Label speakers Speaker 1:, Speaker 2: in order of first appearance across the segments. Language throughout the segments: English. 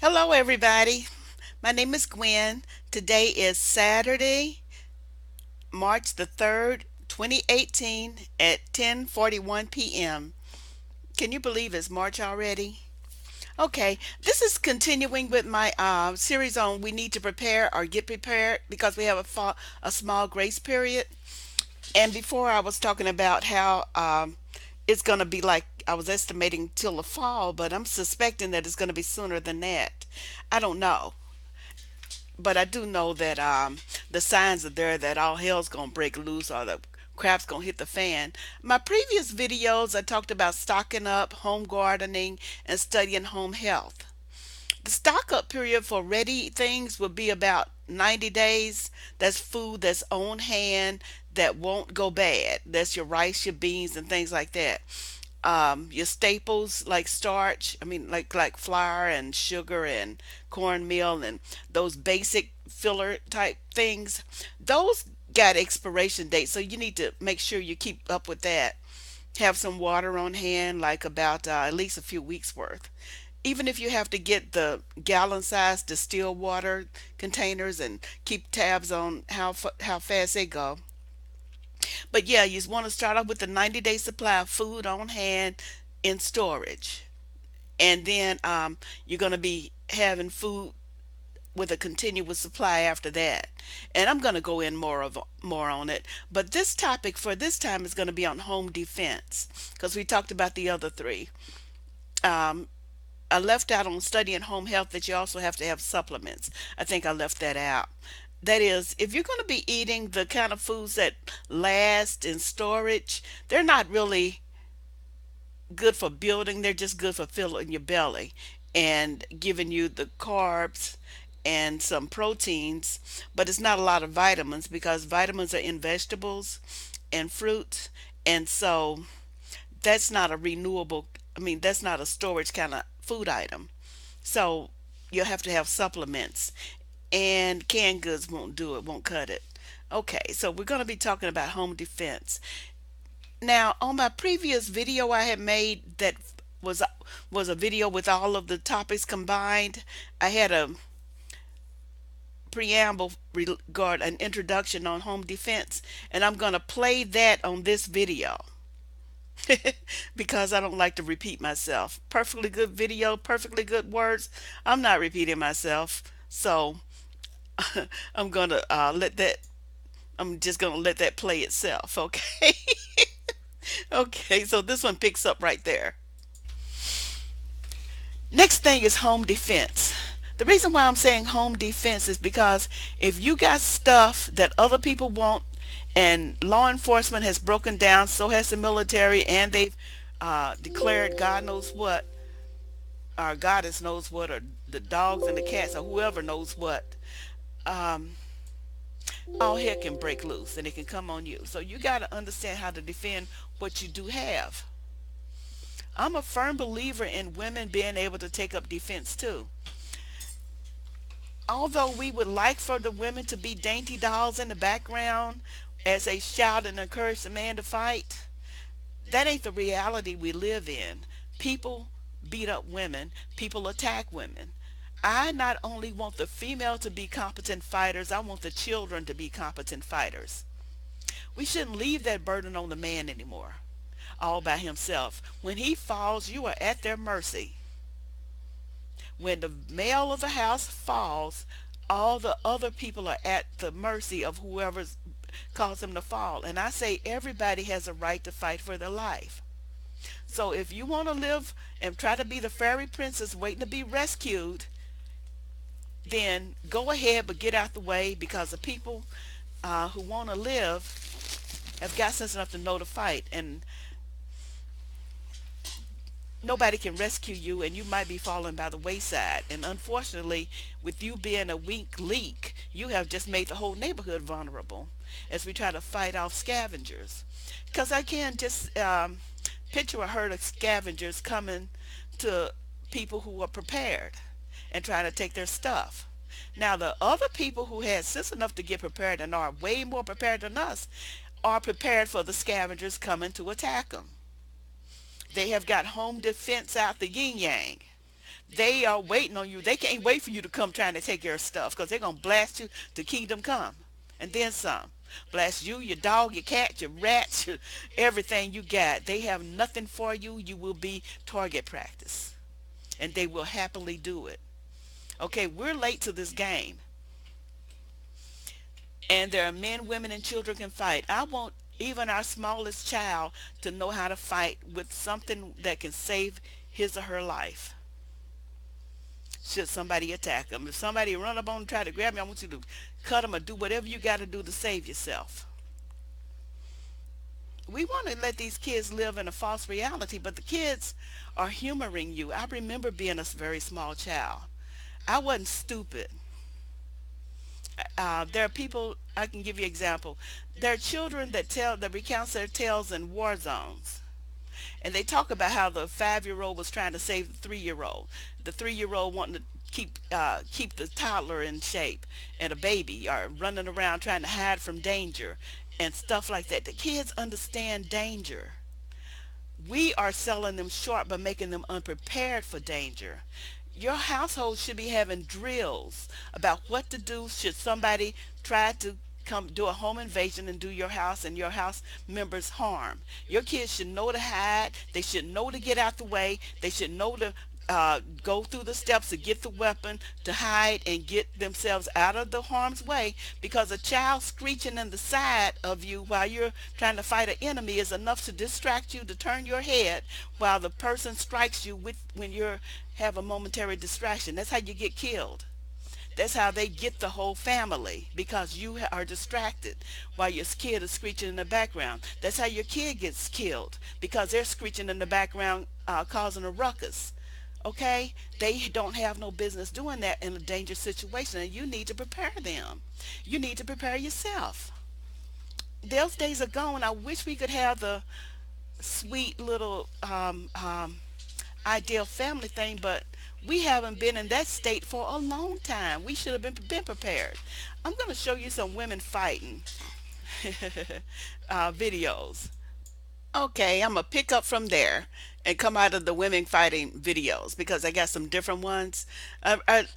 Speaker 1: Hello, everybody. My name is Gwen. Today is Saturday, March the 3rd, 2018 at 10:41 p.m. Can you believe it's March already? Okay, this is continuing with my series on we need to prepare or get prepared because we have a small grace period. And before I was talking about how it's going to be like I was estimating till the fall, but I'm suspecting that it's going to be sooner than that. I don't know. But I do know that the signs are there that all hell's gonna break loose or the crap's gonna hit the fan. My previous videos, I talked about stocking up, home gardening, and studying home health. The stock up period for ready things will be about 90 days. That's food that's on hand that won't go bad. That's your rice, your beans, and things like that. Your staples like starch, I mean like flour and sugar and cornmeal and those basic filler type things, those got expiration dates, so you need to make sure you keep up with that. Have some water on hand, like about at least a few weeks worth. Even if you have to get the gallon size distilled water containers and keep tabs on how fast they go. But yeah, you just want to start off with a 90-day supply of food on hand in storage. And then you're going to be having food with a continuous supply after that. And I'm going to go in more on it. But this topic for this time is going to be on home defense because we talked about the other three. Um, I left out on studying home health that you also have to have supplements. I think I left that out. That is, if you're going to be eating the kind of foods that last in storage, they're not really good for building, they're just good for filling your belly and giving you the carbs and some proteins, but it's not a lot of vitamins because vitamins are in vegetables and fruits. And so that's not a renewable, I mean, that's not a storage kind of food item. So you'll have to have supplements, and canned goods won't do it, won't cut it. Okay, so we're going to be talking about home defense. Now, on my previous video I had made that was was a video with all of the topics combined. I had a preamble regard an introduction on home defense, and I'm going to play that on this video because I don't like to repeat myself. Perfectly good video, perfectly good words. I'm not repeating myself. So I'm going to let that I'm just going to let that play itself, okay? Okay, so this one picks up right there. Next thing is home defense. The reason why I'm saying home defense is because if you got stuff that other people want and law enforcement has broken down, so has the military, and they've declared God knows what, or goddess knows what, or the dogs and the cats, or whoever knows what, um, all hell can break loose and it can come on you. So you got to understand how to defend what you do have. I'm a firm believer in women being able to take up defense too. Although we would like for the women to be dainty dolls in the background as they shout and encourage the man to fight, that ain't the reality we live in. People beat up women, people attack women. I not only want the female to be competent fighters, I want the children to be competent fighters. We shouldn't leave that burden on the man anymore, all by himself. When he falls, you are at their mercy. When the male of the house falls, all the other people are at the mercy of whoever caused them to fall. And I say everybody has a right to fight for their life. So if you want to live and try to be the fairy princess waiting to be rescued, then go ahead, but get out the way because the people who want to live have got sense enough to know to fight. And nobody can rescue you, and you might be falling by the wayside. And unfortunately, with you being a weak leak, you have just made the whole neighborhood vulnerable as we try to fight off scavengers. Because I can't just picture a herd of scavengers coming to people who are prepared and trying to take their stuff. Now, the other people who had sense enough to get prepared and are way more prepared than us are prepared for the scavengers coming to attack them. They have got home defense out the yin yang. They are waiting on you. They can't wait for you to come trying to take your stuff because they're going to blast you to kingdom come. And then some. Blast you, your dog, your cat, your rats, your, everything you got. They have nothing for you. You will be target practice. And they will happily do it. Okay, we're late to this game. And there are men, women, and children can fight. I want even our smallest child to know how to fight with something that can save his or her life should somebody attack them. If somebody run up on and try to grab me, I want you to cut them or do whatever you got to do to save yourself. We want to let these kids live in a false reality, but the kids are humoring you. I remember being a very small child. I wasn't stupid. There are people, I can give you an example. There are children that recounts their tales in war zones. And they talk about how the 5-year-old was trying to save the 3-year-old. The 3-year-old wanting to keep the toddler in shape, and a baby are running around trying to hide from danger and stuff like that. The kids understand danger. We are selling them short by making them unprepared for danger. Your household should be having drills about what to do should somebody try to come do a home invasion and do your house and your house members harm. Your kids should know to hide. They should know to get out the way. They should know to go through the steps to get the weapon, to hide and get themselves out of the harm's way, because a child screeching in the side of you while you're trying to fight an enemy is enough to distract you, to turn your head while the person strikes you with when you have a momentary distraction. That's how you get killed. That's how they get the whole family, because you are distracted while your kid is screeching in the background. That's how your kid gets killed, because they're screeching in the background, causing a ruckus. Okay, they don't have no business doing that in a dangerous situation, and you need to prepare them. You need to prepare yourself. Those days are gone. I wish we could have the sweet little ideal family thing, but we haven't been in that state for a long time. We should have been prepared. I'm going to show you some women fighting videos. Okay, I'm gonna pick up from there and come out of the women fighting videos because I got some different ones. I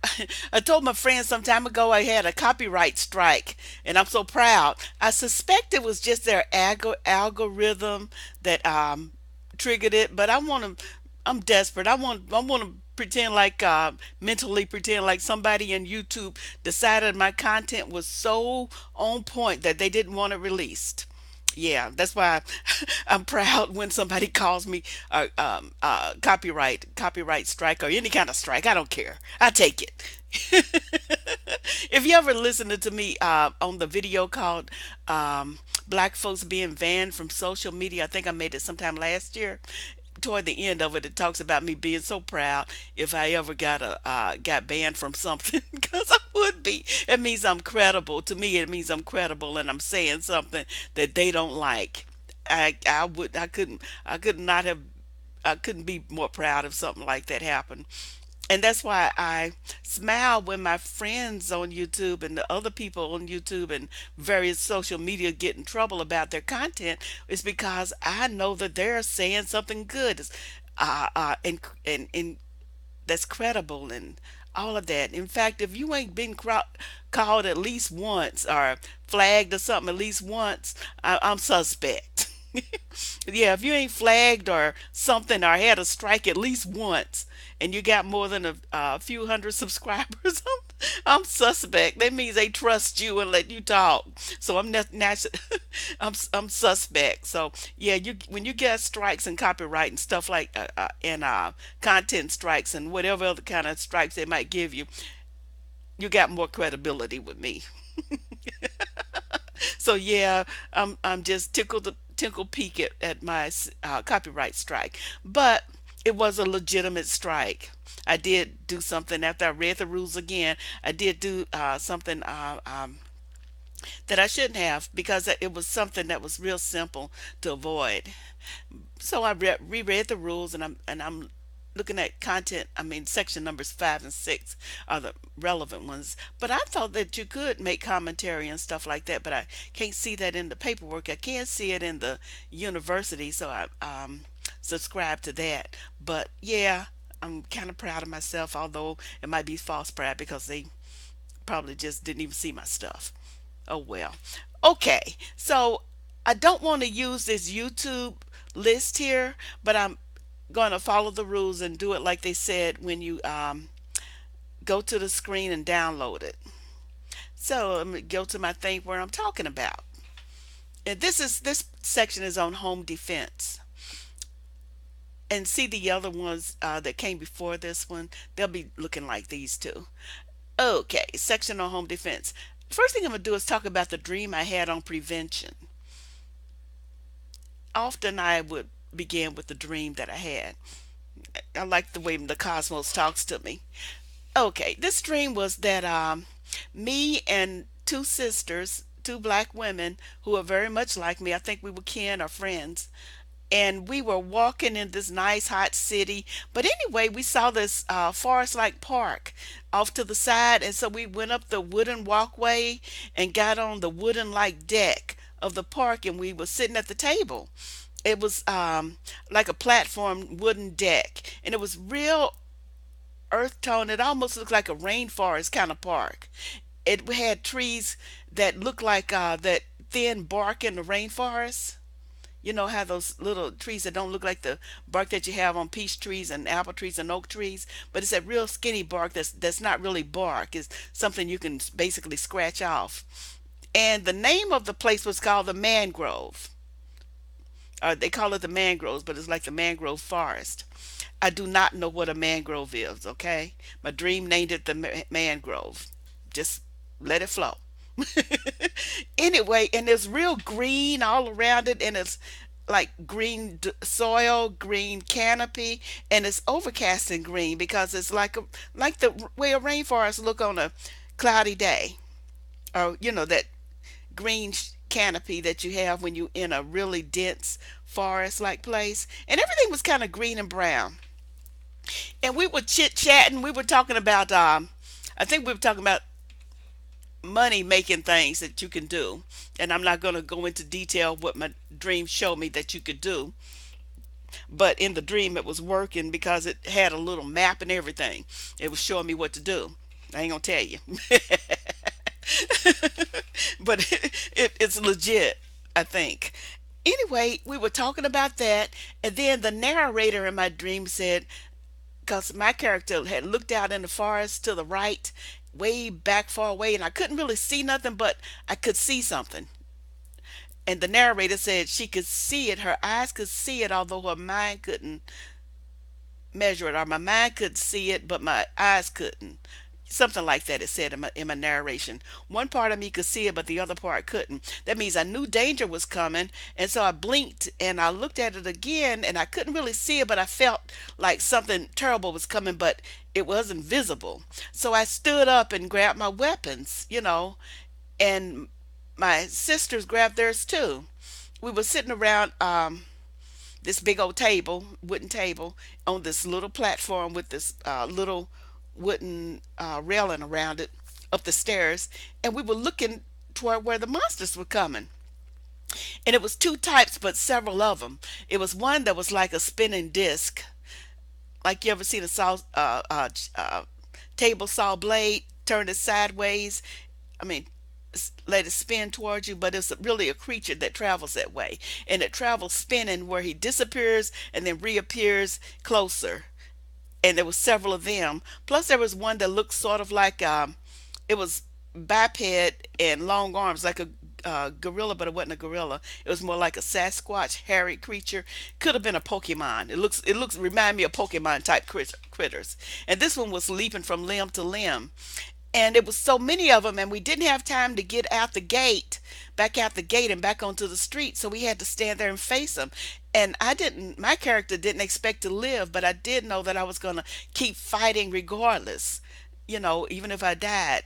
Speaker 1: told my friend some time ago I had a copyright strike, and I'm so proud. I suspect it was just their algorithm that triggered it, but I want to. I'm desperate. I want to pretend like mentally pretend like somebody in YouTube decided my content was so on point that they didn't want it released. Yeah, that's why I'm proud when somebody calls me a copyright strike or any kind of strike. I don't care. I take it. If you ever listened to me on the video called "Black Folks Being Banned from Social Media," I think I made it sometime last year. Toward the end of it, it talks about me being so proud if I ever got banned from something, because I would be. It means I'm credible. To me, it means I'm credible and I'm saying something that they don't like. I could not have I couldn't be more proud if something like that happened. And that's why I smile when my friends on YouTube and the other people on YouTube and various social media get in trouble about their content. Is because I know that they're saying something good, and that's credible and all of that. In fact, if you ain't been called at least once or flagged or something at least once, I'm suspect. Yeah, if you ain't flagged or something or had a strike at least once and you got more than a few hundred subscribers, I'm suspect. That means they trust you and let you talk. So I'm not I'm suspect. So yeah, you when you get strikes and copyright and stuff like and content strikes and whatever other kind of strikes they might give you, you got more credibility with me. So yeah, I'm just tickle peek at my copyright strike, but it was a legitimate strike. I did do something after I read the rules again. I did do something that I shouldn't have, because it was something that was real simple to avoid. So I reread the rules, and I'm looking at content. I mean, section numbers 5 and 6 are the relevant ones. But I thought that you could make commentary and stuff like that, but I can't see that in the paperwork. I can't see it in the university, so I subscribe to that. But yeah, I'm kind of proud of myself, although it might be false pride because they probably just didn't even see my stuff. Oh well. Okay, so I don't want to use this YouTube list here, but I'm going to follow the rules and do it like they said when you go to the screen and download it. So let me go to my thing where I'm talking about. And this section is on home defense. And see the other ones that came before this one, they'll be looking like these two. Okay, section on home defense. First thing I'm going to do is talk about the dream I had on prevention. Often I would begin with the dream that I had. I like the way the cosmos talks to me. Okay, this dream was that me and two sisters, two black women who are very much like me, I think we were kin or friends, and we were walking in this nice hot city. But anyway, we saw this forest like park off to the side, and so we went up the wooden walkway and got on the wooden like deck of the park, and we were sitting at the table. It was like a platform wooden deck, and it was real earth tone. It almost looked like a rainforest kind of park. It had trees that looked like that thin bark in the rainforest. You know how those little trees that don't look like the bark that you have on peach trees and apple trees and oak trees, but it's that real skinny bark that's not really bark. It's something you can basically scratch off. And the name of the place was called the Mangrove. They call it the mangroves, but it's like the mangrove forest. I do not know what a mangrove is, okay? My dream named it the mangrove. Just let it flow. Anyway, and it's real green all around it, and it's like green soil, green canopy, and it's overcast and green because it's like the way a rainforest look on a cloudy day, or that green canopy that you have when you in a really dense forest like place, and everything was kind of green and brown. And we were chit chatting. We were talking about I think we were talking about money making things that you can do, and I'm not going to go into detail what my dream showed me that you could do, but in the dream it was working because it had a little map and everything. It was showing me what to do. I ain't gonna tell you. But it's legit, I think. Anyway, we were talking about that, and then the narrator in my dream said, because my character had looked out in the forest to the right, way back far away, and I couldn't really see nothing, but I could see something. And the narrator said she could see it, her eyes could see it, although her mind couldn't measure it, or my mind could see it, but my eyes couldn't. Something like that it said in my narration. One part of me could see it, but the other part couldn't. That means I knew danger was coming, and so I blinked and I looked at it again, and I couldn't really see it, but I felt like something terrible was coming, but it wasn't visible. So I stood up and grabbed my weapons, and my sisters grabbed theirs too. We were sitting around this big old table, wooden table, on this little platform with this little wooden railing around it up the stairs, and we were looking toward where the monsters were coming. And it was two types, but several of them. It was one that was like a spinning disc, like you ever seen a table saw blade turn it sideways. I mean, let it spin towards you, but it's really a creature that travels that way, and it travels spinning where he disappears and then reappears closer. And there was several of them. Plus, there was one that looked sort of like it was biped and long arms, like a gorilla, but it wasn't a gorilla. It was more like a Sasquatch, hairy creature. Could have been a Pokemon. It looks remind me of Pokemon type critters. And this one was leaping from limb to limb, and it was so many of them, and we didn't have time to get out the gate, back out the gate and back onto the street, so we had to stand there and face them. And my character didn't expect to live, but I did know that I was going to keep fighting regardless. Even if I died,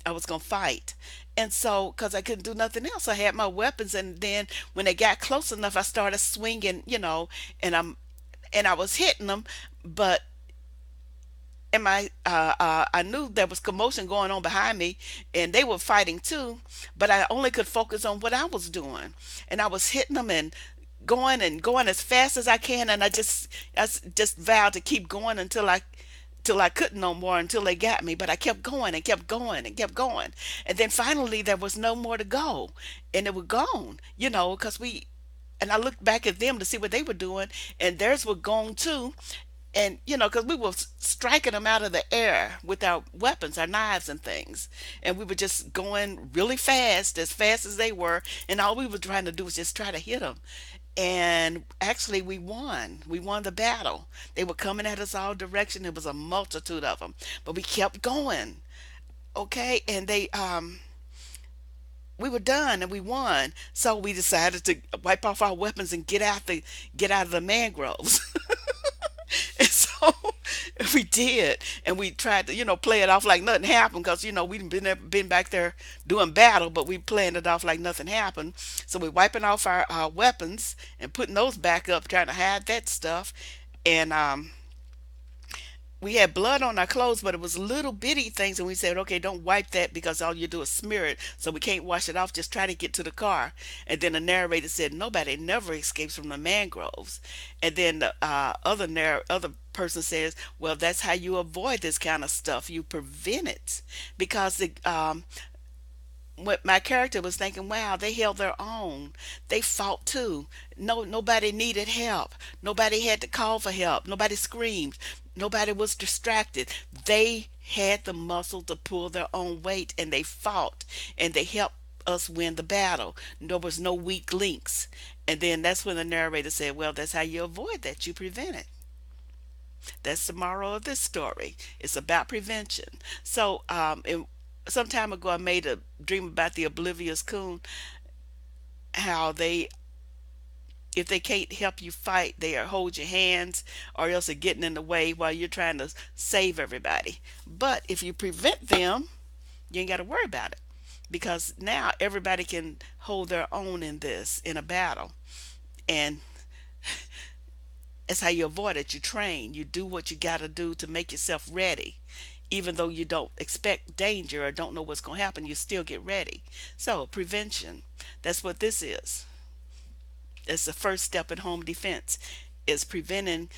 Speaker 1: I was going to fight. And so, because I couldn't do nothing else, I had my weapons, and then when they got close enough, I started swinging, and I was hitting them, but I knew there was commotion going on behind me, and they were fighting too, but I only could focus on what I was doing, and I was hitting them and going and going as fast as I can, and I just vowed to keep going until I couldn't no more, until they got me. But I kept going and kept going and kept going, and then finally there was no more to go, and they were gone. Because we and I looked back at them to see what they were doing, and theirs were gone too. And because we were striking them out of the air with our weapons, our knives and things, and we were just going really fast, as fast as they were, and all we were trying to do was just try to hit them. And actually, we won the battle. They were coming at us all direction. There was a multitude of them, but we kept going. Okay, and we were done and we won, so we decided to wipe off our weapons and get out of the mangroves. And so we did, and we tried to, play it off like nothing happened, because we'd been back there doing battle, but we playing it off like nothing happened. So we're wiping off our weapons and putting those back up, trying to hide that stuff, and we had blood on our clothes, but it was little bitty things, and we said, okay, don't wipe that because all you do is smear it, so we can't wash it off. Just try to get to the car. And then the narrator said, nobody never escapes from the mangroves. And then the other person says, well, that's how you avoid this kind of stuff. You prevent it, because what my character was thinking, wow, they held their own. They fought too. Nobody needed help. Nobody had to call for help. Nobody screamed. Nobody was distracted. They had the muscle to pull their own weight, and they fought, and they helped us win the battle. There was no weak links. And then that's when the narrator said, well, that's how you avoid that. You prevent it. That's the moral of this story. It's about prevention. So, some time ago, I made a dream about the oblivious coon. How if they can't help you fight, they are hold your hands, or else they're getting in the way while you're trying to save everybody. But if you prevent them, you ain't got to worry about it, because now everybody can hold their own in a battle. And that's how you avoid it. You train. You do what you got to do to make yourself ready. Even though you don't expect danger or don't know what's going to happen, you still get ready. So, prevention. That's what this is. It's the first step in home defense, is preventing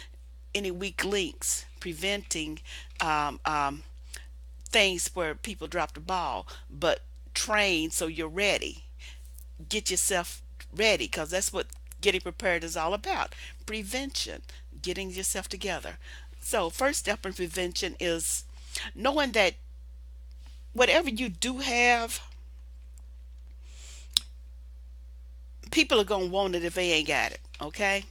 Speaker 1: any weak links, preventing um, um, things where people drop the ball, but train so you're ready. Get yourself ready, because that's what getting prepared is all about. Prevention, getting yourself together. So, first step in prevention is knowing that whatever you do have, people are going to want it if they ain't got it. Okay?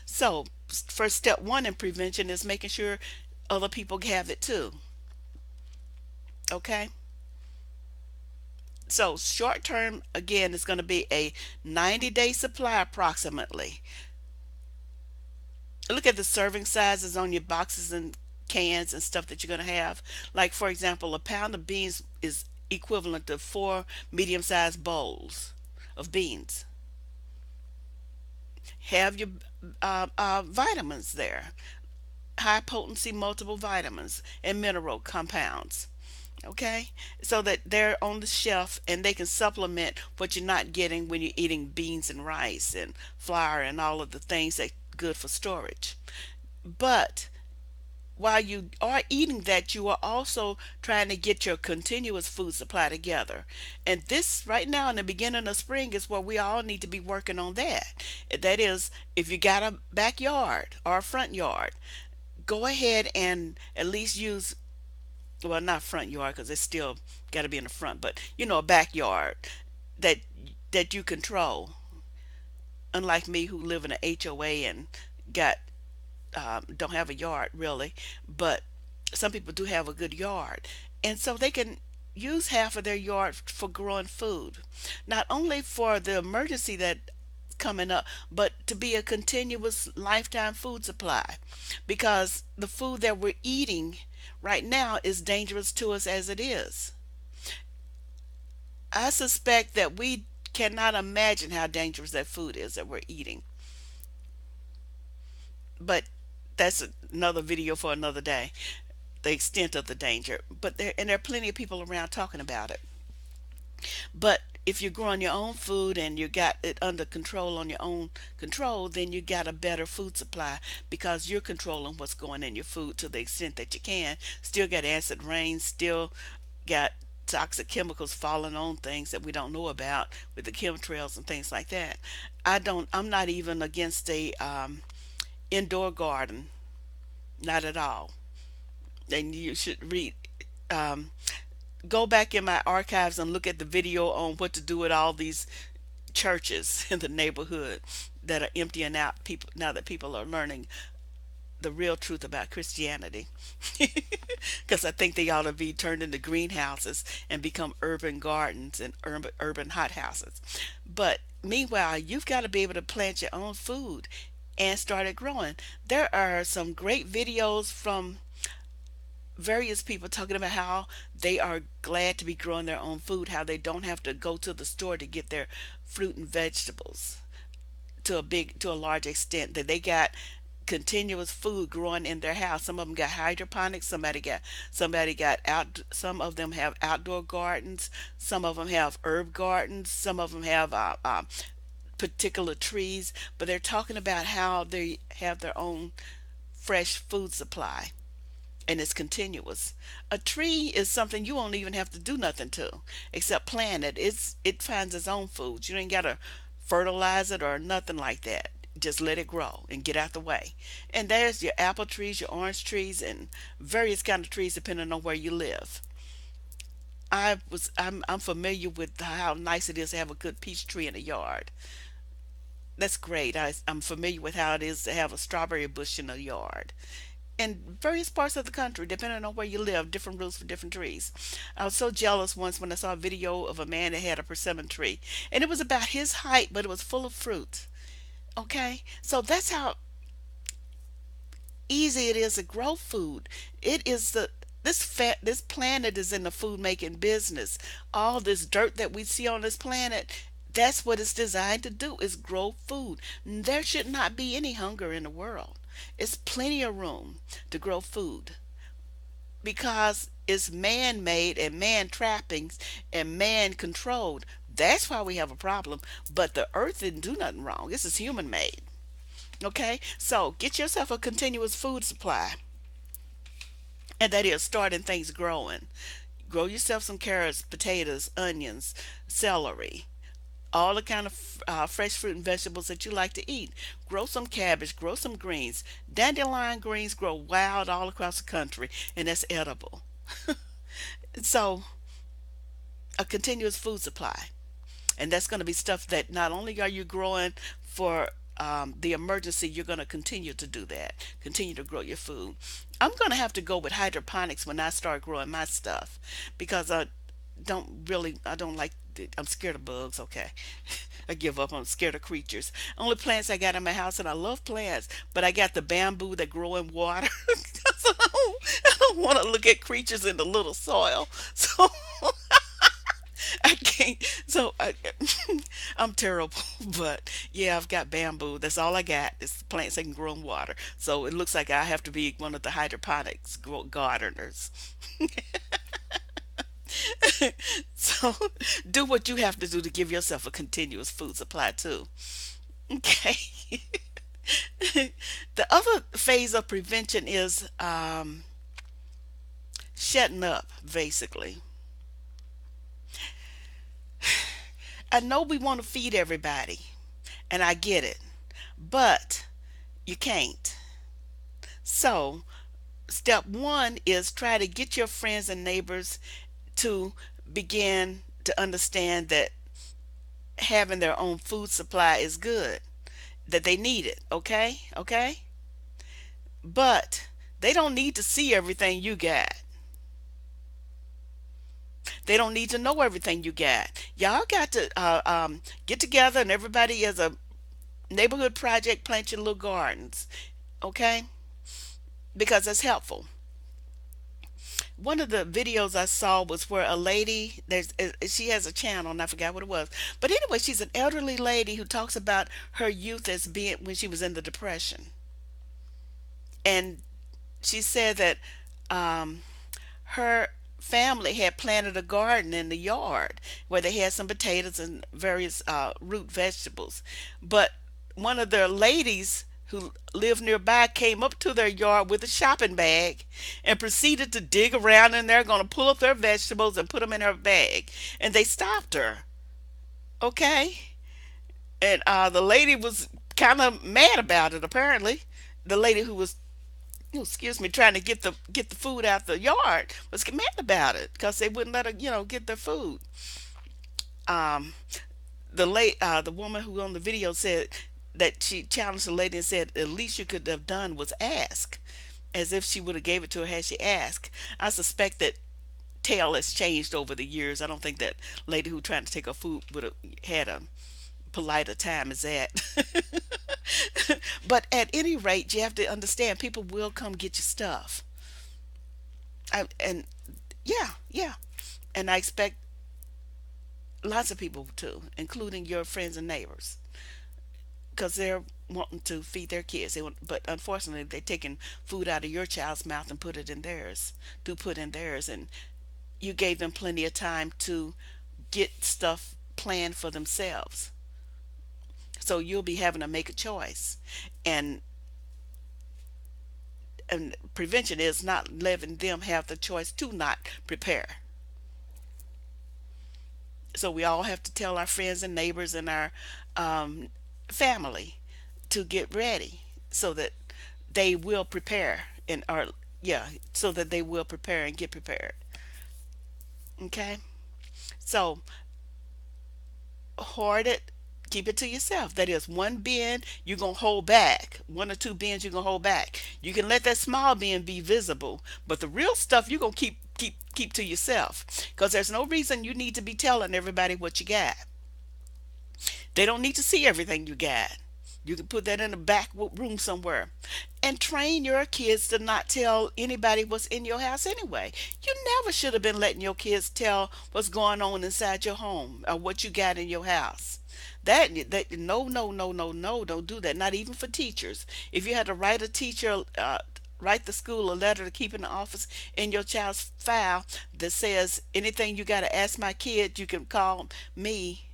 Speaker 1: So, first step one in prevention is making sure other people have it too. Okay? So, short term, again, is going to be a 90-day supply approximately. Look at the serving sizes on your boxes and cans and stuff that you're going to have. Like, for example, a pound of beans is equivalent to four medium-sized bowls of beans. Have your vitamins there, high potency multiple vitamins and mineral compounds. Okay, so that they're on the shelf and they can supplement what you're not getting when you're eating beans and rice and flour and all of the things that good for storage. But while you are eating that, you are also trying to get your continuous food supply together. And this, right now, in the beginning of spring, is where we all need to be working on that. That is, if you got a backyard or a front yard, go ahead and at least use, well, not front yard because it's still got to be in the front, but a backyard that you control. Unlike me, who live in an HOA and got don't have a yard really, but some people do have a good yard, and so they can use half of their yard for growing food, not only for the emergency that coming up, but to be a continuous lifetime food supply, because the food that we're eating right now is dangerous to us as it is. I suspect that we cannot imagine how dangerous that food is that we're eating, but that's another video for another day, the extent of the danger. But there are plenty of people around talking about it. But if you're growing your own food and you got it under control on your own control, then you got a better food supply because you're controlling what's going in your food to the extent that you can. Still got acid rain, still got toxic chemicals falling on things that we don't know about with the chemtrails and things like that. I'm not even against a indoor garden, not at all. And you should read um, go back in my archives and look at the video on what to do with all these churches in the neighborhood that are emptying out people now that people are learning the real truth about Christianity. Because I think they ought to be turned into greenhouses and become urban gardens and urban hothouses. But meanwhile, you've got to be able to plant your own food and start it growing. There are some great videos from various people talking about how they are glad to be growing their own food, how they don't have to go to the store to get their fruit and vegetables to a large extent, that they got continuous food growing in their house. Some of them got hydroponics, somebody got out, some of them have outdoor gardens, some of them have herb gardens, some of them have particular trees, but they're talking about how they have their own fresh food supply and it's continuous. A tree is something you won't even have to do nothing to except plant it. It finds its own food. You ain't gotta fertilize it or nothing like that. Just let it grow and get out the way. And there's your apple trees, your orange trees, and various kind of trees depending on where you live. I'm familiar with how nice it is to have a good peach tree in a yard. That's great. I'm familiar with how it is to have a strawberry bush in a yard in various parts of the country, depending on where you live, different rules for different trees. I was so jealous once when I saw a video of a man that had a persimmon tree, and it was about his height, but it was full of fruit. Okay, so that's how easy it is to grow food. It is this planet is in the food making business. All this dirt that we see on this planet, that's what it's designed to do is grow food. There should not be any hunger in the world. It's plenty of room to grow food because it's man made and man trappings and man controlled. That's why we have a problem. But the earth didn't do nothing wrong. This is human made. Okay? So get yourself a continuous food supply. And that is starting things growing. Grow yourself some carrots, potatoes, onions, celery, all the kind of fresh fruit and vegetables that you like to eat. Grow some cabbage, grow some greens. Dandelion greens grow wild all across the country, and that's edible. So, a continuous food supply. And that's going to be stuff that not only are you growing for the emergency, you're going to continue to do that. Continue to grow your food. I'm going to have to go with hydroponics when I start growing my stuff because I don't like, I'm scared of bugs. Okay. I give up. I'm scared of creatures. Only plants I got in my house, and I love plants, but I got the bamboo that grow in water. So I don't want to look at creatures in the little soil. So I can't. I'm terrible. But yeah, I've got bamboo. That's all I got. It's plants that can grow in water. So it looks like I have to be one of the hydroponics gardeners. So do what you have to do to give yourself a continuous food supply too. Okay. The other phase of prevention is shutting up, basically. I know we want to feed everybody, and I get it, but you can't. So, step one is try to get your friends and neighbors to begin to understand that having their own food supply is good, that they need it, okay? Okay? But they don't need to see everything you got. They don't need to know everything you got. Y'all got to get together and everybody as a neighborhood project plant your little gardens, okay? Because that's helpful. One of the videos I saw was where a lady, she has a channel and I forgot what it was, but anyway, she's an elderly lady who talks about her youth as being when she was in the depression, and she said that her family had planted a garden in the yard where they had some potatoes and various root vegetables. But one of their ladies who lived nearby came up to their yard with a shopping bag and proceeded to dig around in there, going to pull up their vegetables and put them in her bag. And they stopped her. Okay? And the lady was kind of mad about it, apparently. The lady who was, excuse me, trying to get the food out the yard was mad about it because they wouldn't let her, get their food. Um, the woman who on the video said that she challenged the lady and said the least you could have done was ask, as if she would have gave it to her had she asked. I suspect that tale has changed over the years. I don't think that lady who tried to take her food would have had a politer time as that. But at any rate, you have to understand people will come get your stuff. And yeah, yeah. And I expect lots of people to, including your friends and neighbors, because they're wanting to feed their kids. But unfortunately, they're taking food out of your child's mouth and put in theirs, and you gave them plenty of time to get stuff planned for themselves. So you'll be having to make a choice, and prevention is not letting them have the choice to not prepare. So we all have to tell our friends and neighbors and our um, family to get ready so that they will prepare and are yeah, so that they will prepare and get prepared. Okay, so hoard it, keep it to yourself. That is one bin you're gonna hold back, one or two bins you're gonna hold back. You can let that small bin be visible, but the real stuff you're gonna keep to yourself, because there's no reason you need to be telling everybody what you got. They don't need to see everything you got. You can put that in the back room somewhere. And train your kids to not tell anybody what's in your house anyway. You never should have been letting your kids tell what's going on inside your home or what you got in your house. That no, no, no, no, no, don't do that. Not even for teachers. If you had to write a teacher write the school a letter to keep in the office in your child's file that says anything you got to ask my kid, you can call me,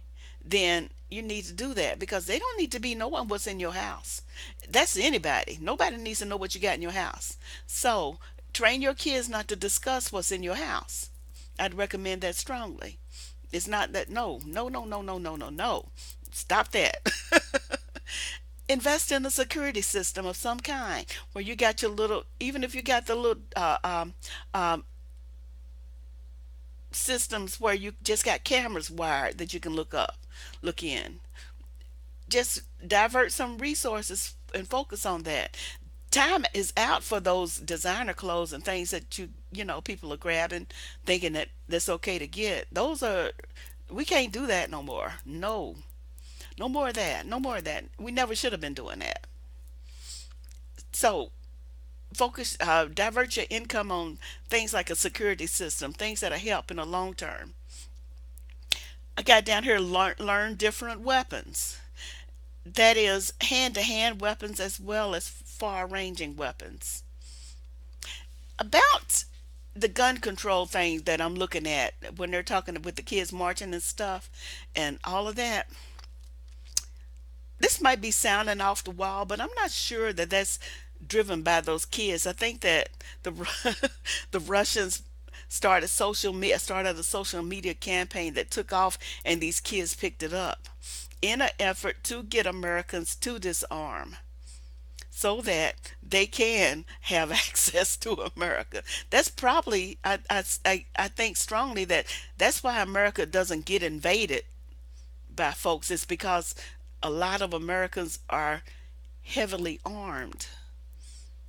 Speaker 1: then you need to do that, because they don't need to be knowing what's in your house. That's anybody. Nobody needs to know what you got in your house. So train your kids not to discuss what's in your house. I'd recommend that strongly. It's not that, no, no, no, no, no, no, no, no. Stop that. Invest in a security system of some kind where you got your little, even if you got the little um, systems where you just got cameras wired that you can look in. Just divert some resources and focus on that. Time is out for those designer clothes and things that people are grabbing, thinking that that's okay to get. Those are, we can't do that no more. No, no more of that. No more of that. We never should have been doing that. So divert your income on things like a security system, things that'll help in the long term. I got down here, learn different weapons. That is hand to hand weapons as well as far ranging weapons. About the gun control thing that I'm looking at when they're talking with the kids marching and stuff and all of that, this might be sounding off the wall, but I'm not sure that that's driven by those kids. I think that the the Russians started a social media campaign that took off, and these kids picked it up in an effort to get Americans to disarm so that they can have access to America. That's probably, I think strongly that that's why America doesn't get invaded by folks. It's because a lot of Americans are heavily armed.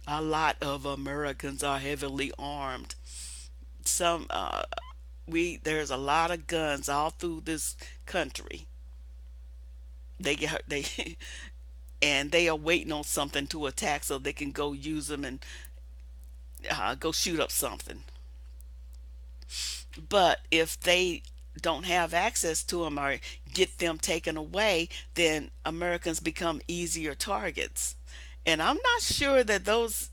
Speaker 1: A lot of Americans are heavily armed. Some we There's a lot of guns all through this country. They and they are waiting on something to attack so they can go use them and go shoot up something. But if they don't have access to them or get them taken away, then Americans become easier targets. And I'm not sure that those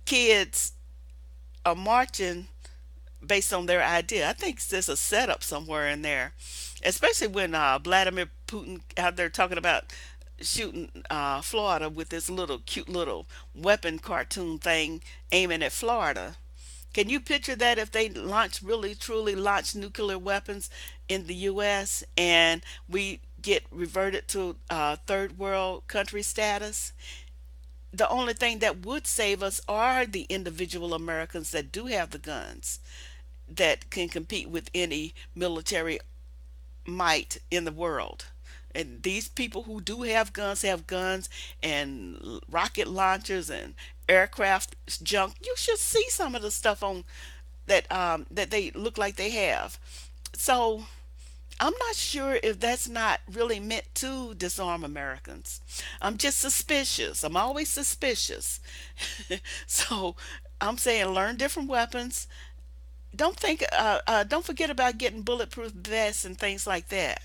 Speaker 1: kids are marching based on their idea. I think there's a setup somewhere in there, especially when Vladimir Putin out there talking about shooting Florida with this little cute little weapon cartoon thing aiming at Florida. Can you picture that if they launch really truly launch nuclear weapons in the US and we get reverted to third world country status? The only thing that would save us are the individual Americans that do have the guns that can compete with any military might in the world. And these people who do have guns and rocket launchers and aircraft junk. You should see some of the stuff on that they look like they have. So I'm not sure if that's not really meant to disarm Americans. I'm just suspicious. I'm always suspicious. So I'm saying learn different weapons. Don't forget about getting bulletproof vests and things like that.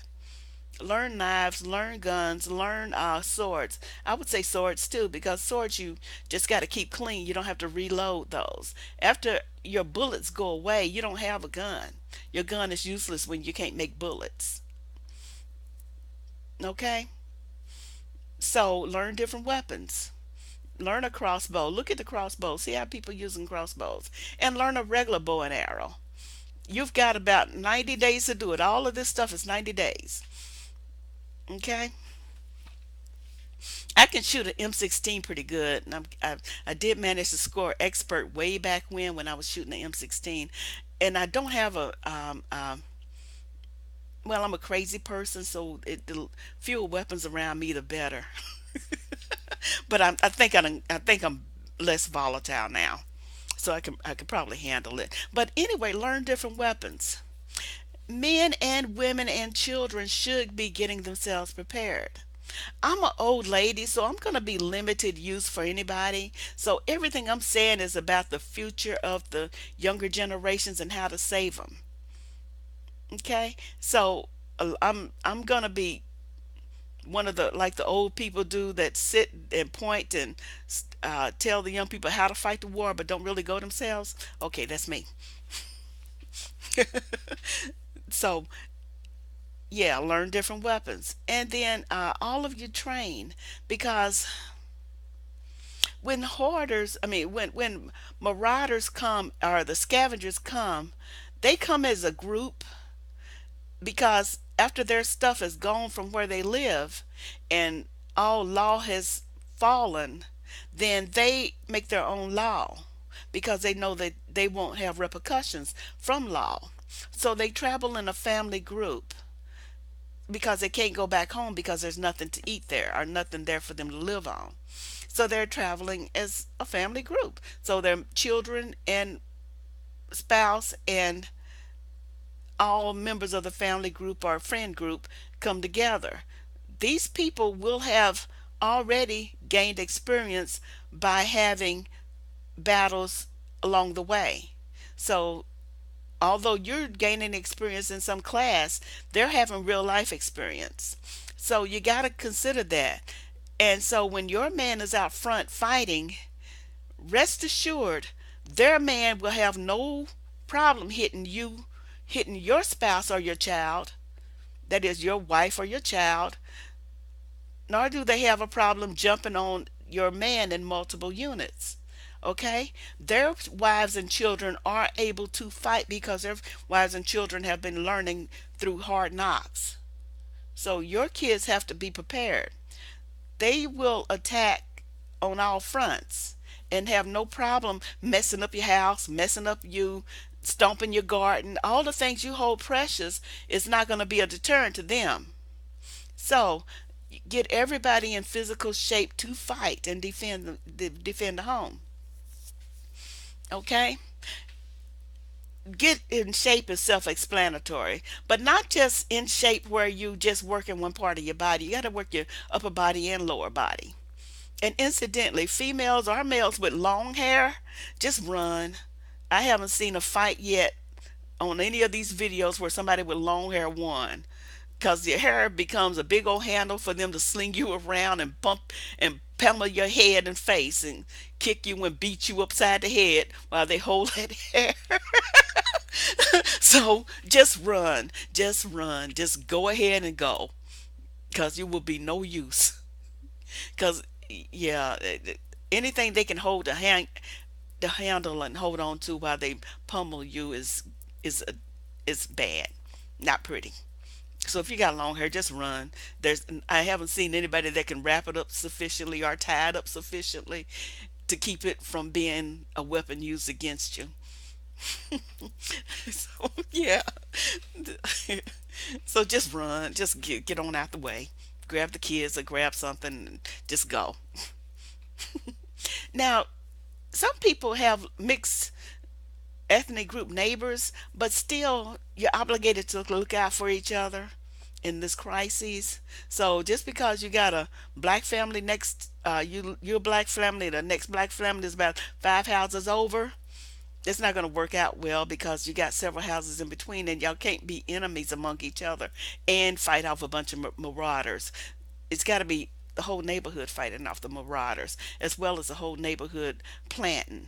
Speaker 1: Learn knives, learn guns, learn swords. I would say swords too, because swords you just got to keep clean. You don't have to reload those. After your bullets go away, you don't have a gun. Your gun is useless when you can't make bullets. Okay? So learn different weapons. Learn a crossbow. Look at the crossbow. See how people using crossbows. And learn a regular bow and arrow. You've got about 90 days to do it. All of this stuff is 90 days. Okay? I can shoot an M16 pretty good, and I did manage to score expert way back when I was shooting the M16, and I don't have well, I'm a crazy person, so the fewer weapons around me, the better. But I think I'm less volatile now, so I can probably handle it. But anyway, learn different weapons. Men and women and children should be getting themselves prepared. I'm an old lady, so I'm going to be limited use for anybody. So everything I'm saying is about the future of the younger generations and how to save them. Okay? So I'm going to be one of the like the old people do that sit and point and tell the young people how to fight the war but don't really go themselves. Okay, that's me. So yeah, learn different weapons, and then all of you train, because when hoarders, I mean, when marauders come or the scavengers come, they come as a group, because after their stuff is gone from where they live and all law has fallen, then they make their own law because they know that they won't have repercussions from law. So they travel in a family group because they can't go back home because there's nothing to eat there or nothing there for them to live on. So they're traveling as a family group. So their children and spouse and all members of the family group or friend group come together. These people will have already gained experience by having battles along the way. So although you're gaining experience in some class, they're having real life experience. So you got to consider that. And so when your man is out front fighting, rest assured their man will have no problem hitting your spouse or your child, that is your wife or your child, nor do they have a problem jumping on your man in multiple units. Okay? Their wives and children are able to fight because their wives and children have been learning through hard knocks. So your kids have to be prepared. They will attack on all fronts and have no problem messing up your house, messing up you, stomping your garden. All the things you hold precious is not going to be a deterrent to them. So get everybody in physical shape to fight and defend the home. Okay? Get in shape is self-explanatory, but not just in shape where you just work in one part of your body. You got to work your upper body and lower body. And incidentally, females or males with long hair, just run. I haven't seen a fight yet on any of these videos where somebody with long hair won. because your hair becomes a big old handle for them to sling you around and bump and pummel your head and face and kick you and beat you upside the head while they hold that hair. So just run, just go ahead and go, because you will be no use. Because yeah, anything they can hold the handle and hold on to while they pummel you is is bad, not pretty. So if you got long hair, just run. I haven't seen anybody that can wrap it up sufficiently or tie it up sufficiently to keep it from being a weapon used against you. So yeah. So just run, just get on out the way. Grab the kids or grab something and just go. Now, some people have mixed ethnic group neighbors, but still you're obligated to look out for each other in this crisis. So just because you got a black family next, you're a black family, the next black family is about 5 houses over. It's not going to work out well because you got several houses in between, and y'all can't be enemies among each other and fight off a bunch of marauders. It's got to be the whole neighborhood fighting off the marauders, as well as the whole neighborhood planting.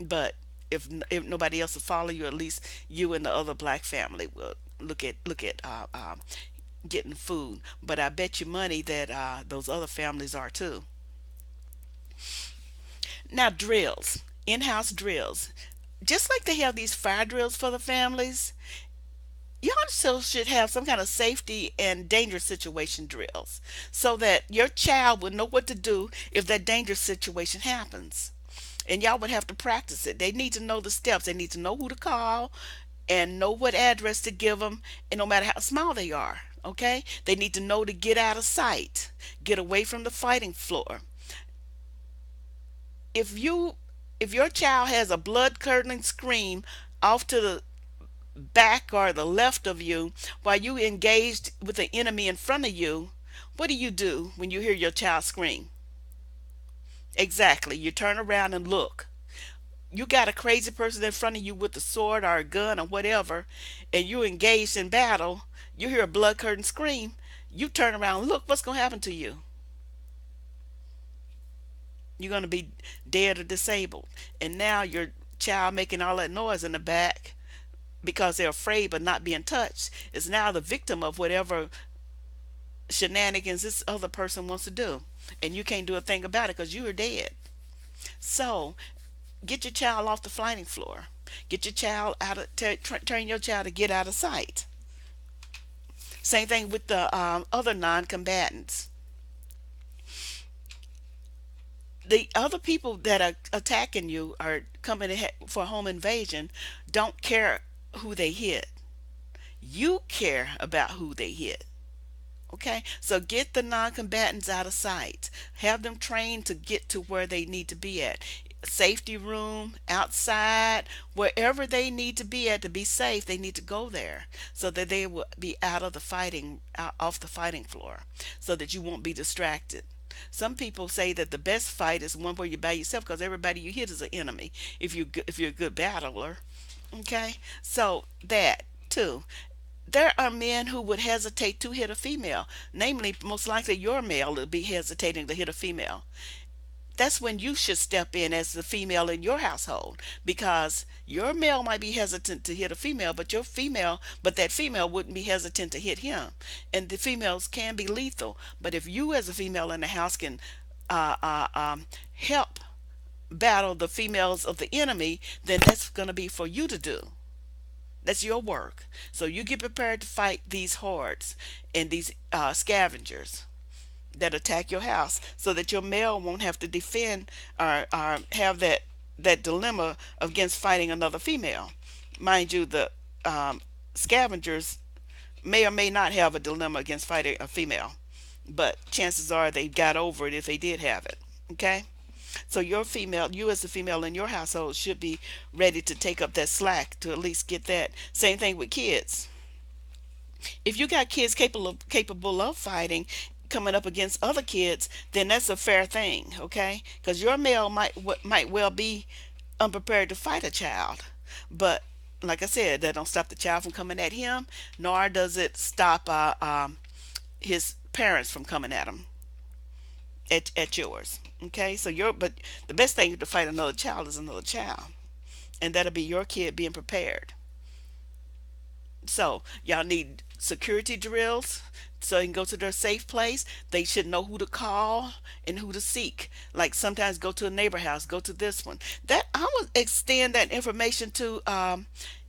Speaker 1: But if nobody else will follow you, at least you and the other black family will look at getting food. But I bet you money that those other families are too. Now drills, in-house drills, just like they have these fire drills for the families, you also should have some kind of safety and dangerous situation drills so that your child will know what to do if that dangerous situation happens. And y'all would have to practice it. They need to know the steps. They need to know who to call and know what address to give them, and no matter how small they are. Okay? They need to know to get out of sight, get away from the fighting floor. If you if your child has a blood curdling scream off to the back or the left of you while you engaged with the enemy in front of you, what do when you hear your child scream? Exactly. You turn around and look. You got a crazy person in front of you with a sword or a gun or whatever, and you engaged in battle. You hear a blood curtain scream. You turn around and look. What's going to happen to you? You're going to be dead or disabled. And now your child making all that noise in the back because they're afraid but not being touched is now the victim of whatever shenanigans this other person wants to do. And you can't do a thing about it because you are dead. So get your child off the fighting floor. Get your child out of, train your child to get out of sight. Same thing with the other non-combatants. The other people that are attacking you are coming for home invasion don't care who they hit. You care about who they hit. Okay, so get the non-combatants out of sight. Have them trained to get to where they need to be at. Safety room, outside, wherever they need to be at to be safe, they need to go there so that they will be out of the fighting, out, off the fighting floor, so that you won't be distracted. Some people say that the best fight is one where you're by yourself because everybody you hit is an enemy if you're a good battler. Okay, so that too. There are men who would hesitate to hit a female. Namely, most likely your male will be hesitating to hit a female. That's when you should step in as the female in your household, because your male might be hesitant to hit a female, but that female wouldn't be hesitant to hit him. And the females can be lethal. But if you as a female in the house can help battle the females of the enemy, then that's going to be for you to do. That's your work. So you get prepared to fight these hordes and these scavengers that attack your house, so that your male won't have to defend or have that dilemma against fighting another female. Mind you, the scavengers may or may not have a dilemma against fighting a female, but chances are they got over it if they did have it. Okay? So you as a female in your household should be ready to take up that slack to at least get that. Same thing with kids. If you got kids capable of fighting, coming up against other kids, then that's a fair thing, okay? Because your male might well be unprepared to fight a child, but like I said, that don't stop the child from coming at him, nor does it stop his parents from coming at him at yours. Okay, so but the best thing to fight another child is another child, and that'll be your kid being prepared. So y'all need security drills so they can go to their safe place. They should know who to call and who to seek. Like sometimes go to a neighbor house, go to this one. That I would extend that information to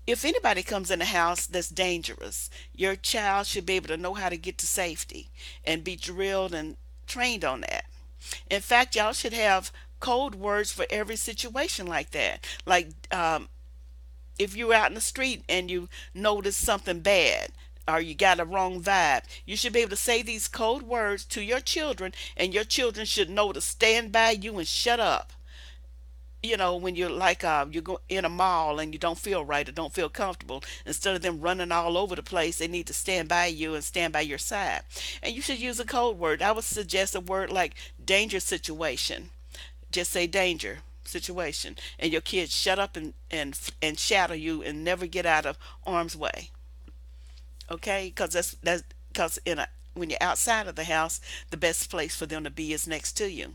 Speaker 1: if anybody comes in the house that's dangerous, your child should be able to know how to get to safety and be drilled and trained on that. In fact, y'all should have code words for every situation like that. Like if you're out in the street and you notice something bad or you got a wrong vibe, you should be able to say these code words to your children, and your children should know to stand by you and shut up. When you're like you go in a mall and you don't feel right or don't feel comfortable, instead of them running all over the place, they need to stand by you and stand by your side. And you should use a code word. I would suggest a word like danger situation. Just say danger situation, and your kids shut up and shadow you and never get out of arm's way. Okay, because that's because when you're outside of the house, the best place for them to be is next to you.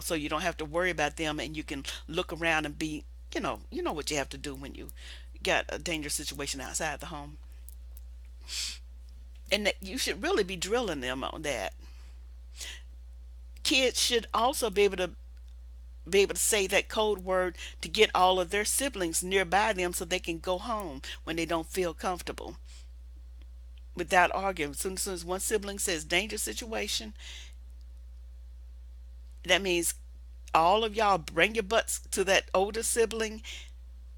Speaker 1: So you don't have to worry about them, and you can look around and be, you know what you have to do when you got a dangerous situation outside the home, and that you should really be drilling them on that. Kids should also be able to say that code word to get all of their siblings nearby them so they can go home when they don't feel comfortable without arguing. Soon as one sibling says danger situation, that means all of y'all bring your butts to that older sibling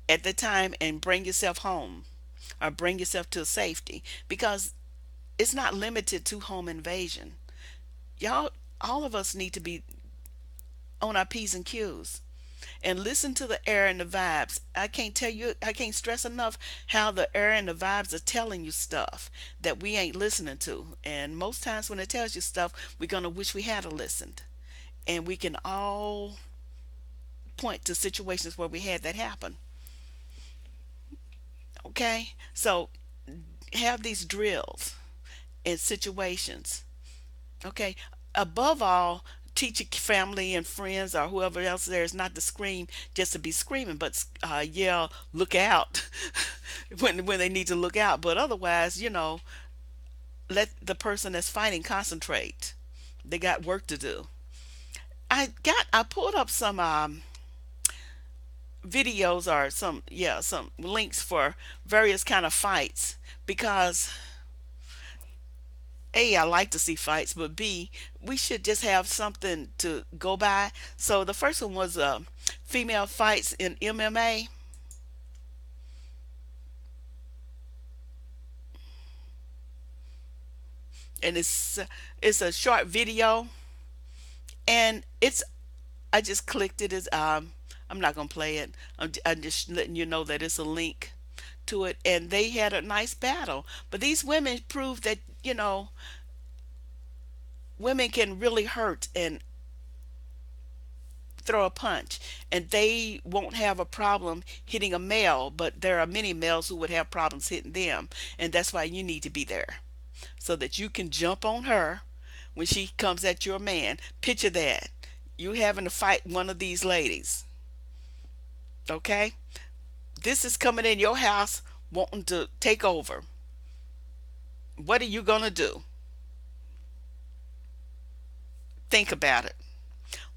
Speaker 1: at the time and bring yourself home or bring yourself to safety, because it's not limited to home invasion. Y'all, all of us need to be on our P's and Q's and listen to the air and the vibes. I can't stress enough how the air and the vibes are telling you stuff that we ain't listening to. And most times when it tells you stuff, we're going to wish we had listened. And we can all point to situations where we had that happen. Okay? So have these drills and situations. Okay? Above all, teach your family and friends or whoever else there is not to scream just to be screaming, but yell, look out when they need to look out. But otherwise, let the person that's fighting concentrate. They got work to do. I pulled up some videos or some links for various kind of fights, because A, I like to see fights, but B, we should just have something to go by. So the first one was female fights in MMA, and it's a short video, and it's I just clicked it as I'm not gonna play it. I'm just letting you know that it's a link to it, and they had a nice battle. But these women proved that women can really hurt and throw a punch, and they won't have a problem hitting a male, but there are many males who would have problems hitting them, and that's why you need to be there so that you can jump on her when she comes at your man. Picture that, you having to fight one of these ladies. Okay, this is coming in your house wanting to take over. What are you gonna do? Think about it.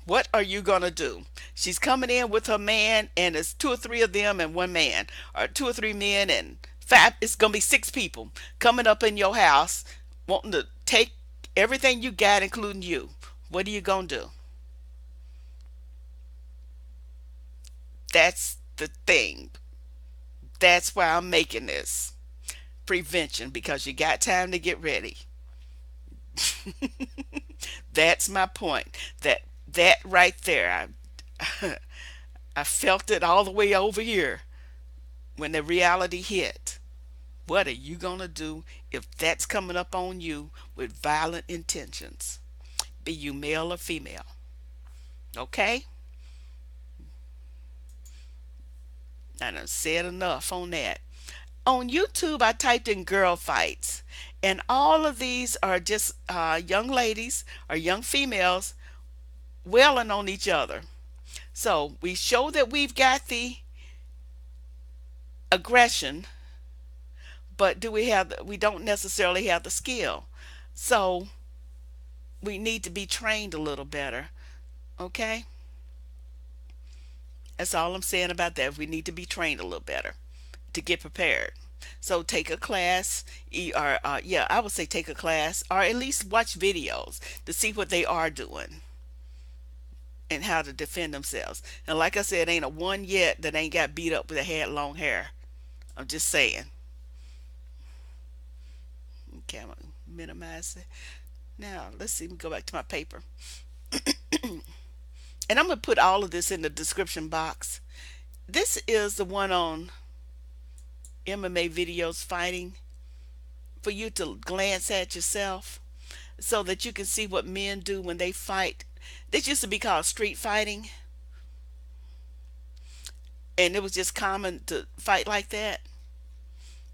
Speaker 1: What are you gonna do? She's coming in with her man, and it's two or three of them and one man, or two or three men and five. It's gonna be six people coming up in your house, wanting to take everything you got, including you. What are you gonna do? That's the thing. That's why I'm making this prevention, because you got time to get ready. That's my point. That right there, I I felt it all the way over here when the reality hit. What are you going to do if that's coming up on you with violent intentions? Be you male or female. Okay? I done said enough on that. On YouTube, I typed in girl fights, and all of these are just young ladies or young females wailing on each other. So we show that we've got the aggression, but we don't necessarily have the skill. So we need to be trained a little better. Okay? That's all I'm saying about that. We need to be trained a little better to get prepared. So take a class, or yeah, I would say take a class, or at least watch videos to see what they are doing and how to defend themselves. And like I said, ain't a one yet that ain't got beat up with a had long hair. I'm just saying. Okay, I'm gonna minimize it. Now let's see. Go back to my paper, and I'm gonna put all of this in the description box. This is the one on MMA videos fighting for you to glance at yourself so that you can see what men do when they fight. This used to be called street fighting, and it was just common to fight like that.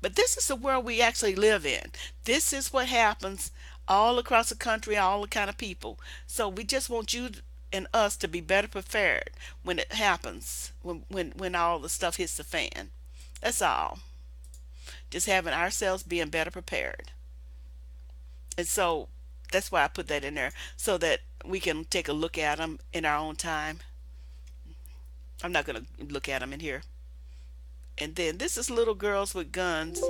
Speaker 1: But this is the world we actually live in. This is what happens all across the country, all the kind of people. So we just want you and us to be better prepared when it happens, when all the stuff hits the fan. That's all. Just having ourselves being better prepared. And so that's why I put that in there so that we can take a look at them in our own time. I'm not going to look at them in here. And then this is little girls with guns.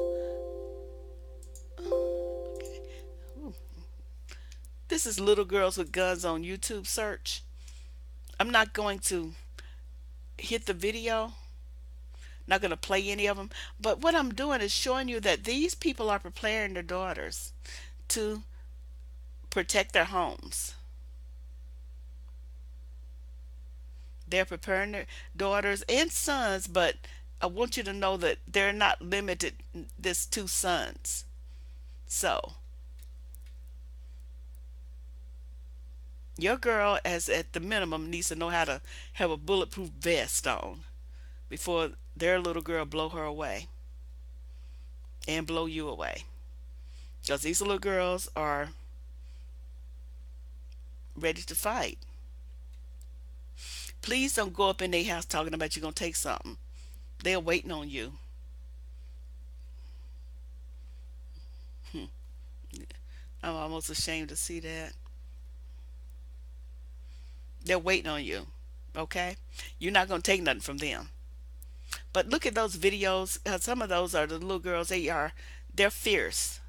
Speaker 1: Ooh. This is little girls with guns on YouTube search. I'm not going to hit the video, not going to play any of them. But what I'm doing is showing you that these people are preparing their daughters to protect their homes. They're preparing their daughters and sons, but I want you to know that they're not limited this to sons. So your girl, as at the minimum, needs to know how to have a bulletproof vest on before their little girl blow her away and blow you away. Because these little girls are ready to fight. Please don't go up in their house talking about you're going to take something. They're waiting on you. I'm almost ashamed to see that. They're waiting on you. Okay? You're not going to take nothing from them. But look at those videos. Some of those are the little girls. They're fierce.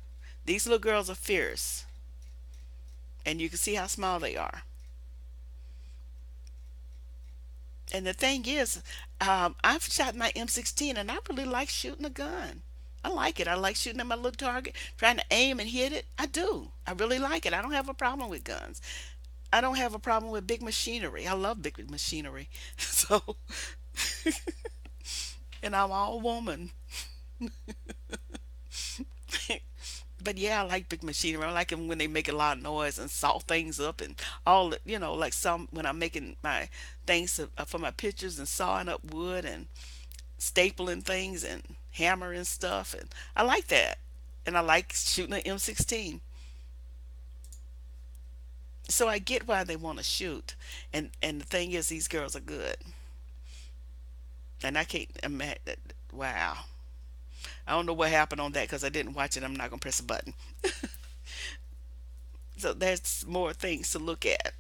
Speaker 1: These little girls are fierce. And you can see how small they are. And the thing is, I've shot my M16 and I really like shooting a gun. I like it. I like shooting at my little target, trying to aim and hit it. I do. I really like it. I don't have a problem with guns. I don't have a problem with big machinery. I love big machinery. So, and I'm all woman. But yeah, I like big machinery. I like them when they make a lot of noise and saw things up and all that, like some when I'm making my things for my pictures and sawing up wood and stapling things and hammering stuff. And I like that. And I like shooting an M16. So I get why they want to shoot. And the thing is, these girls are good. And I can't imagine. Wow. I don't know what happened on that because I didn't watch it. I'm not going to press a button. So there's more things to look at.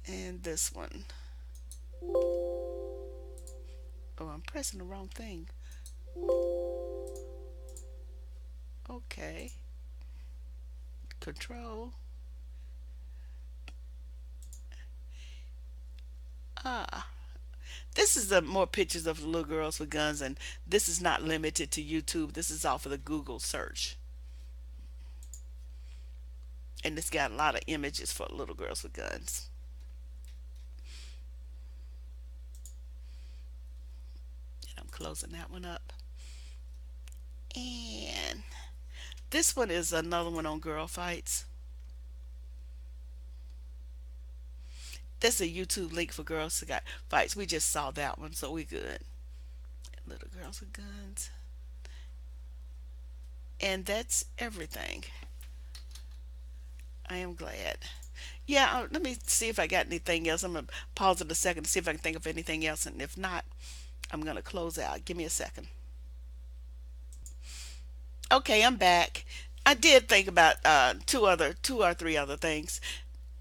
Speaker 1: And this one. Oh, I'm pressing the wrong thing. Okay. Control. Ah. This is the more pictures of little girls with guns, and this is not limited to YouTube. This is off of the Google search. And it's got a lot of images for little girls with guns. And I'm closing that one up. And this one is another one on girl fights. That's a YouTube link for girls who got fights. We just saw that one, so we good. Little girls with guns. And that's everything. I am glad. Yeah, let me see if I got anything else. I'm going to pause it a second to see if I can think of anything else. And if not, I'm going to close out. Give me a second. Okay, I'm back. I did think about two or three other things.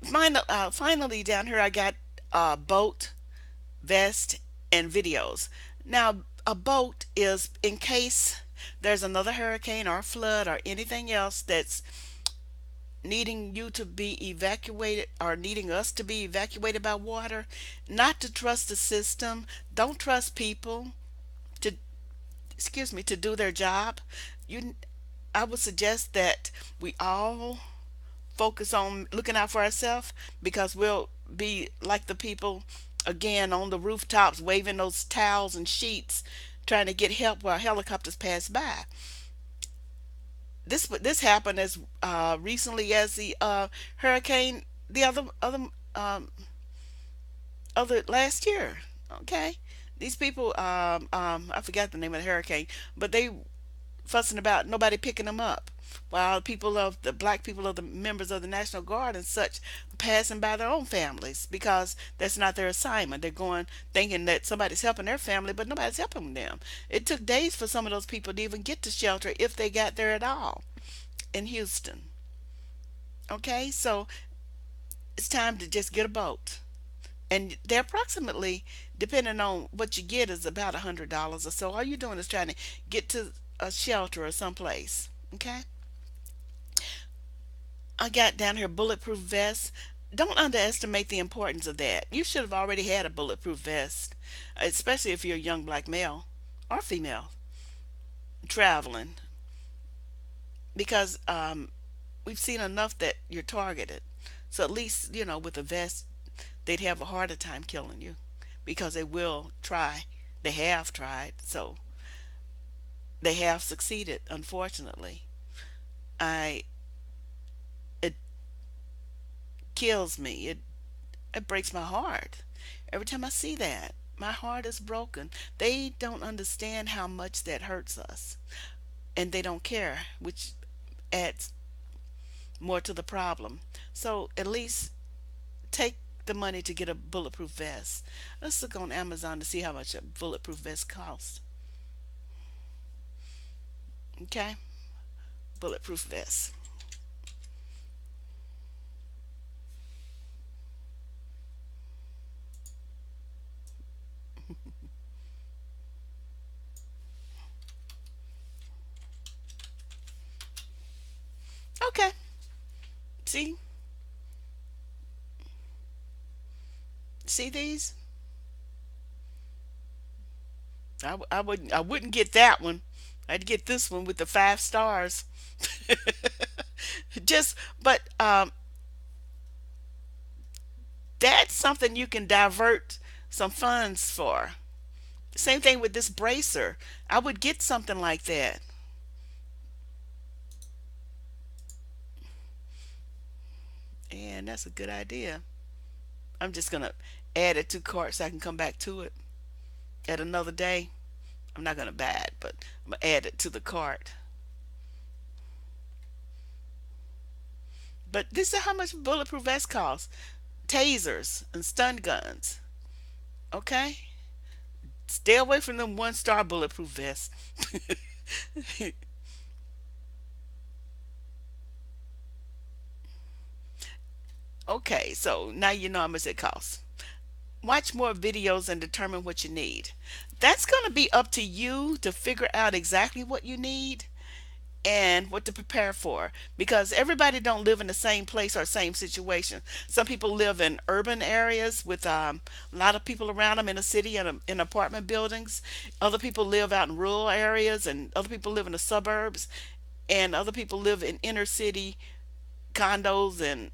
Speaker 1: Finally, down here, I got a boat, vest, and videos. Now, a boat is in case there's another hurricane or flood or anything else that's needing you to be evacuated or needing us to be evacuated by water, not to trust the system. Don't trust people to, excuse me, to do their job. You, I would suggest that we all focus on looking out for ourselves, because we'll be like the people again on the rooftops waving those towels and sheets trying to get help while helicopters pass by. This happened as recently as the hurricane the um, other last year. Okay, these people I forgot the name of the hurricane, but they fussing about nobody picking them up, while people of the black people of the members of the National Guard and such passing by their own families because that's not their assignment. They're going thinking that somebody's helping their family, but nobody's helping them. It took days for some of those people to even get to shelter, if they got there at all, in Houston. Okay, so it's time to just get a boat. And they're approximately, depending on what you get, is about $100 or so. All you're doing is trying to get to a shelter or someplace. Okay, I got down here bulletproof vest. Don't underestimate the importance of that. You should have already had a bulletproof vest, especially if you're a young black male or female traveling, because we've seen enough that you're targeted. So at least, with a vest, they'd have a harder time killing you, because they will try. They have tried. So they have succeeded, unfortunately. I It kills me. It breaks my heart. Every time I see that, my heart is broken. They don't understand how much that hurts us, and they don't care, which adds more to the problem. So at least take the money to get a bulletproof vest. Let's look on Amazon to see how much a bulletproof vest costs. Okay, bulletproof vest. Okay, see, see these. I wouldn't get that one. I'd get this one with the 5 stars. Just, but that's something you can divert some funds for. Same thing with this bracer. I would get something like that. And that's a good idea. I'm just gonna add it to cart so I can come back to it at another day. I'm not gonna buy it, but I'm gonna add it to the cart. But this is how much bulletproof vests cost. Tasers and stun guns. Okay? Stay away from them 1 star bulletproof vests. Okay, so now you know how much it costs. Watch more videos and determine what you need. That's going to be up to you to figure out exactly what you need and what to prepare for, because everybody don't live in the same place or same situation. Some people live in urban areas with a lot of people around them in a city and in apartment buildings. Other people live out in rural areas, and other people live in the suburbs, and other people live in inner city condos and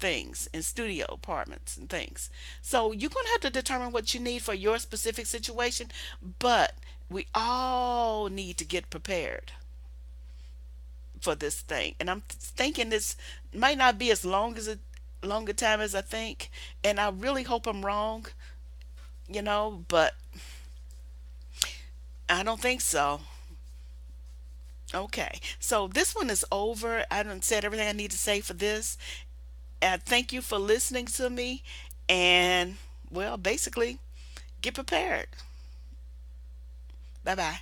Speaker 1: things, and studio apartments and things. So you're going to have to determine what you need for your specific situation, but we all need to get prepared for this thing. And I'm thinking this might not be as long as it longer time as I think. And I really hope I'm wrong, but I don't think so. Okay. So this one is over. I done said everything I need to say for this. And thank you for listening to me. And, well, basically, get prepared. Bye bye.